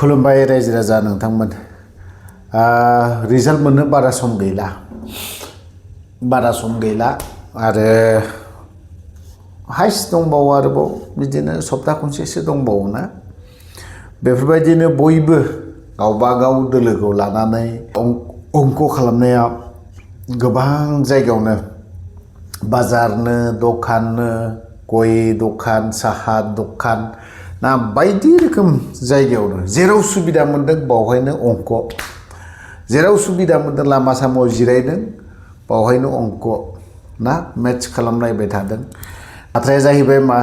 खुलुमबाय रायजो राजा नोंथांमोन रिजाल्ट मोननो बारा सम गैला आरो हाइस्ट दंबावो आरोबाव बिदिनो सप्ता खनसेसो दंबावोना बेफोरबायदिनो बयबो गावबा गाव दोलोखौ लानानै अंक खालामनाया गोबां जायगायावनो बाजारनो दखाननो गय दखान साहा दखान ना बायदि रोखोम जायगायावनो जेराव सुबिदा मोनदों बावहायनो अंक जेराव सुबिदा मोनदों लामा सामायाव जिरायदों बावहायनो अंक ना मेथ्स खालामनायबाय थादों बाथ्राया जाहैबाय मा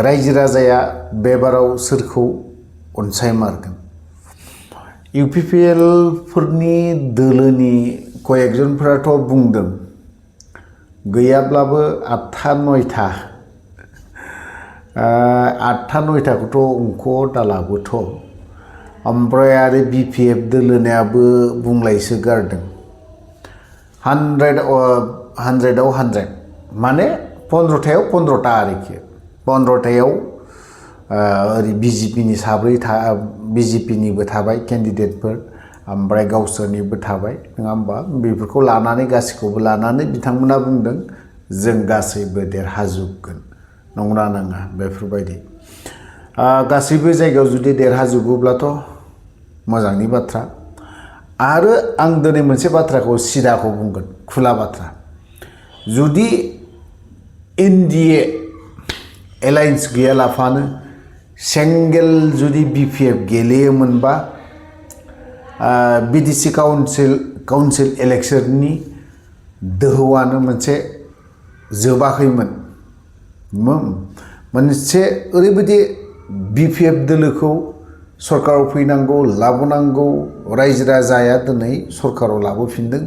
रायजो राजाया बेबाराव सोरखौ अनसायमारगोन इउपिपिएल फोरनि दोलोनि कयेकजनफोराथ' बुंदों गैयाब्लाबो 8था 9था 8था 9थाखौथ' अंक दालाबोथ' ओमफ्राय आरो बिपिएफ दोलोनियाबो बुंलायसो गारदों 100आव 100 माने 15थायाव 15था आरोखि 15थायाव ओरै बिजेपिनि साब्रै बिजेपिनिबो थाबाय केन्डिडेटफोर ओमफ्राय गावसोरनिबो थाबाय नङा होमबा बेफोरखौ लानानै गासैखौबो लानानै बिथांमोना बुंदों जों गासैबो देरहाजोबगोन नंगौना नङा बेफोरबायदि गासैबो जायगायाव जुदि देरहाजोबोब्लाथ' मोजांनि बाथ्रा आरो आं दिनै मोनसे बाथ्राखौ सिदाखौ बुंगोन खुला बाथ्रा जुदि एनडिए एलायन्स गैयालाफानो सिंगेल जुदि बिपिएफ गेलेयोमोनबा बिटिसि काउन्सिल इलेक्शननि दोहौआनो मोनसे जोबाखैमोन मोनसे ओरैबायदि बिपिएफ दोलोखौ सरकाराव फैनांगौ लाबोनांगौ रायजो राजाया दिनै सरकाराव लाबोफिनदों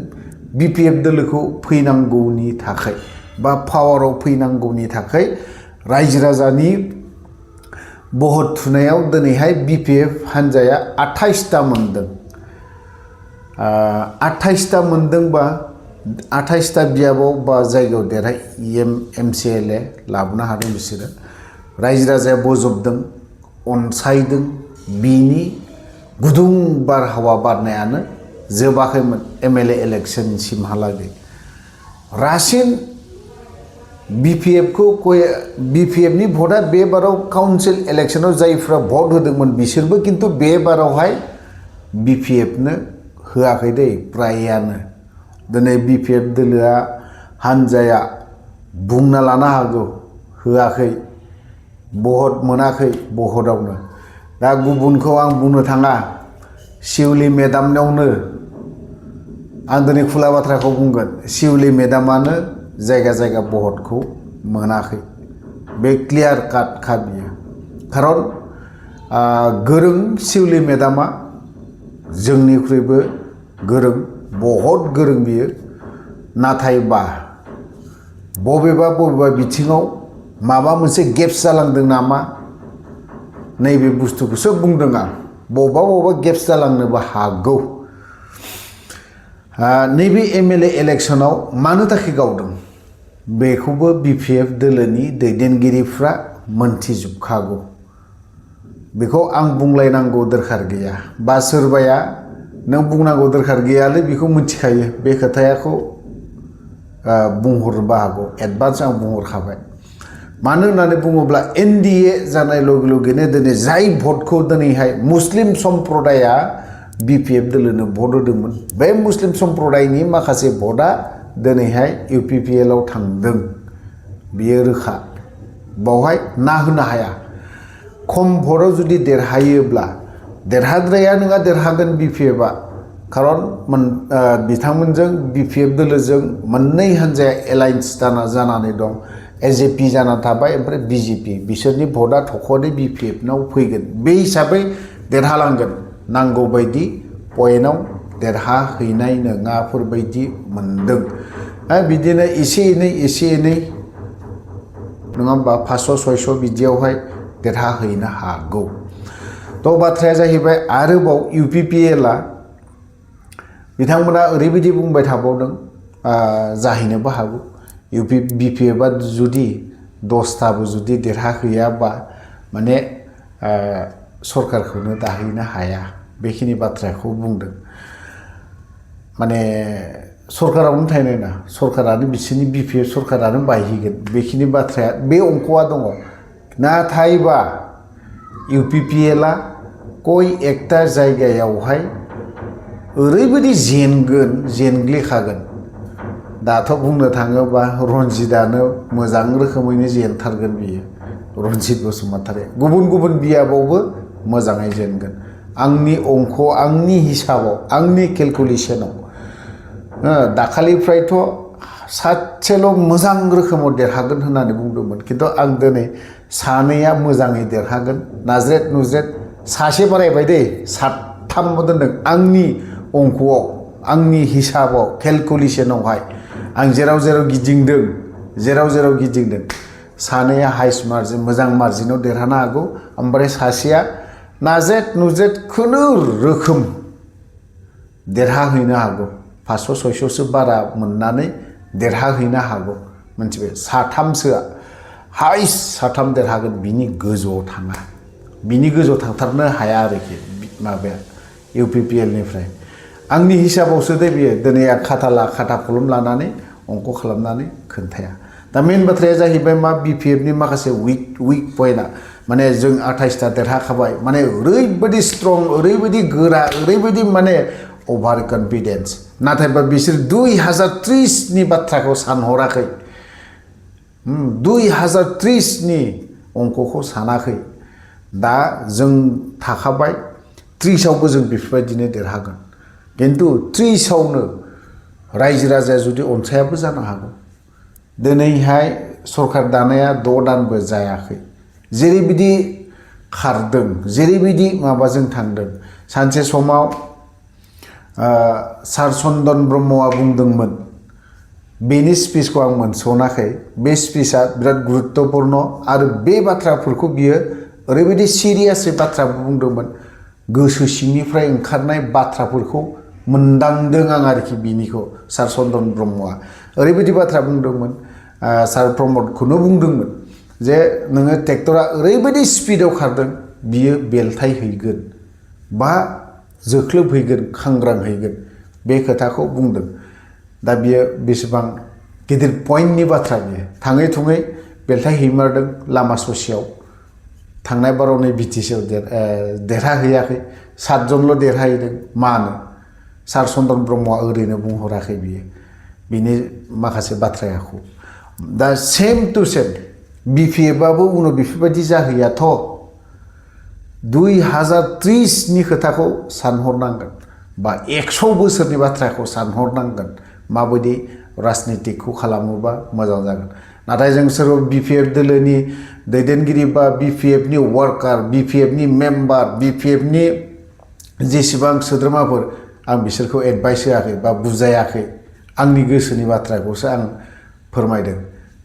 बिपिएफ दोलोखौ फैनांगौनि थाखाय बा पावाराव फैनांगौनि थाखाय रायजो राजानि भट थुनायाव दिनैहाय बिपिएफ हान्जाया 28था मोनदों 28था मोनदोंबा 28था बियाबाव बा जायगायाव देरहाय एमसिएलए लाबोनो हादों बिसोरो रायजो राजाया बजबदों अनसायदों बिनि गुदुं बारहावा बारनायानो जोबाखैमोन एमएलए इलेक्शनसिमहालागै रासिन बिपिएफनि भटआ बे बाराव काउन्सिल इलेक्शनाव जायफ्रा भट होदोंमोन बिसोरबो किन्तु बे बारावहाय बिपिएफनो होआखै दै प्रायानो दिनै बिपिएफ दोलोआ हान्जाया बुंना लानो हागौ होआखै भट मोनाखै भटआवनो दा गुबुनखौ आं बुंनो थाङा शिवली मेदामनावनो आं दिनै खुला बाथ्राखौ बुंगोन शिवली मेदामानो जायगा जायगा भटखौ मोनाखै बे क्लियार काटखा बियो खारन गोरों शिवली मेदामा जोंनिख्रुइबो गोरों बहुत गोरों बियो नाथायबा बबेबा बिथिङाव माबा मोनसे गेप्स जालांदों नामा नैबे बुस्थुखौसो बुंदों आं बबेबा गेप्स जालांनोबो हागौ नैबे एमएलए इलेक्शनाव मानो थाखाय गावदों बेखौबो बिपिएफ दोलोनि दैदेनगिरिफ्रा मोनथिजोबखागौ बेखौ आं बुंलायनांगौ दरखार गैया बा सोरबाया नों बुंनांगौ दरखार गैयालै बेखौ मिथिखायो बे खोथायाखौ बुंहरनोबो हागौ एडभान्स आं बुंहरखाबाय मानो होननानै बुङोब्ला एनडिए जानाय लगे लगेनो दिनै जाय भटखौ दिनैहाय मुस्लिम सम्प्रदाया बिपिएफ दोलोनो भट होदोंमोन बे मुस्लिम सम्प्रदायनि माखासे भटआ दिनैहाय इउपिपिएलआव थांदों बियो रोखा बावहाय ना होनो हाया खम भटआव जुदि देरहायोब्ला देरहाद्राया नङा देरहागोन बिपिएफआ खारन बिथांमोनजों बिपिएफ दोलोजों मोननै हान्जाया एलायन्स जानानै दं एजेपि जाना थाबाय ओमफ्राय बिजेपि बिसोरनि भटआ थख'नै बिपिएफनाव फैगोन बे हिसाबै देरहालांगोन नांगौ बायदि पइन्टआव देरहाहैनाय नङाफोरबायदि मोनदों बिदिनो एसे एनै नङा होमबा 500-600 बिदियावहाय देरहाहैनो हागौ थ' बाथ्राया जाहैबाय आरोबाव इउपिपिएलआ बिथांमोना ओरैबायदि बुंबाय थाबावदों जाहैनोबो हागौ बिपिएफआ जुदि 10थाबो जुदि देरहाहैयाबा माने सरकारखौनो दाहैनो हाया बेखिनि बाथ्राखौ बुंदों माने सरकारावनो थाहैनाय ना सरकारानो बिसोरनि BPF सरकारानो बायहैगोन बेखिनि बाथ्राया बे अंकआ दङ नाथायबा UPPLआ कय एकता जायगायावहाय ओरैबायदि जेनग्लिखागोन दाथ' बुंनो थाङोबा रनजितआनो मोजां रोखोमैनो जेनथारगोन बियो रनजित बसुमतारी गुबुन बियाबावबो मोजाङै जेनगोन आंनि अंक आंनि हिसाबाव आंनि केलकुलेसनाव दाखालिफ्रायथ' सासेल' मोजां रोखोमाव देरहागोन होननानै बुंदोंमोन खिन्थु आं दिनै सानैया मोजाङै देरहागोन नाज्रेट नुज्रेट सासे बारायबाय दे साथाम दोनदों आंनि अंकआव आंनि हिसाबाव केलकुलेसनावहाय आं जेराव जेराव गिदिंदों सानैया हाइस्ट मार्जिन मोजां मार्जिनाव देरहानो हागौ ओमफ्राय सासेया नाज्रेट नुज्रेट खुनुरोखोम देरहाहैनो हागौ 500-600सो बारा मोननानै देरहाहैनो हागौ मोनथिबाय साथामसोआ हाइस्ट साथाम देरहागोन बिनि गोजौआव थाङा बिनि गोजौआव थांथारनो हाया आरोखि माबाया UPPLनिफ्राय आंनि हिसाबावसो दे बियो दिनै खाथा कलम लानानै अंक खालामनानै खोन्थाया दा मेन बाथ्राया जाहैबाय मा BPFनि माखासे उइक पइन्टआ माने जों 28टा देरहाखाबाय माने ओरैबायदि स्ट्रं ओरैबायदि गोरा ओरैबायदि माने अभार कन्फिडेन्स नाथायबा बिसोर 2030नि बाथ्राखौ सानहराखै 2030नि अंकखौ सानाखै दा जों थाखाबाय 30आवबो जों बेफोरबायदिनो देरहागोन किन्तु 30आवनो रायजो राजाया जुदि अनसायाबो जानो हागौ दिनैहाय सरकार दानाया 6 दानबो जायाखै जेरैबायदि खारदों जेरैबायदि माबाजों थांदों सानसे समाव सार चन्दन ब्रह्मआ बुंदोंमोन बेनि स्पिचखौ आं मोनसनाखै बे स्पिचआ बिराद गुरुत्वपूर्ण आरो बे बाथ्राफोरखौ बियो ओरैबायदि सिरियासै बाथ्रा बुंदोंमोन गोसो सिंनिफ्राय ओंखारनाय बाथ्राफोरखौ मोनदांदों आं आरोखि बिनिखौ सार चन्दन ब्रह्मआ ओरैबायदि बाथ्रा बुंदोंमोन सार प्रमदखौनो बुंदोंमोन जे नोङो ट्रेक्टरा ओरैबायदि स्पिडआव खारदों बियो बेलथाय हैगोन बा जोख्लोब हैगोन खांग्रां हैगोन बे खोथाखौ बुंदों दा बियो बेसेबां गिदिर पइन्टनि बाथ्रा बियो थाङै थुङै बेलथाय हैमारदों लामा ससेयाव थांनाय बाराव नै BTCआव देरहाहैयाखै 7 जनल' देरहाहैदों मानो सार चन्दन ब्रह्मआ ओरैनो बुंहराखै बियो बिनि माखासे बाथ्राखौ दा सेम टु सेम BPFआबो उनाव बेफोरबायदि जाहैयाथ' 2030नि खोथाखौ सानहरनांगोन बा 100 बोसोरनि बाथ्राखौ सानहरनांगोन माबायदि राजनितिकखौ खालामोबा मोजां जागोन नाथाय जों सोरबा BPF दोलोनि दैदेनगिरि बा BPFनि वार्कार BPFनि मेम्बार BPFनि जेसेबां सोद्रोमाफोर आं बिसोरखौ एडभाइस होआखै बा बुजायाखै आंनि गोसोनि बाथ्राखौसो आं फोरमायदों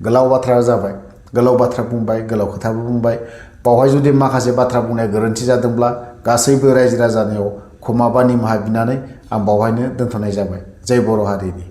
गोलाव बाथ्रा जाबाय गोलाव बाथ्रा बुंबाय गोलाव खोथाबो बुंबाय बावहाय जुदि माखासे बाथ्रा बुंनाया गोरोन्थि जादोंब्ला गासैबो रायजो राजानियाव क्षमा बा निमाहा बिनानै आं बावहायनो दोनथ'नाय जाबाय जय बर' हारिनि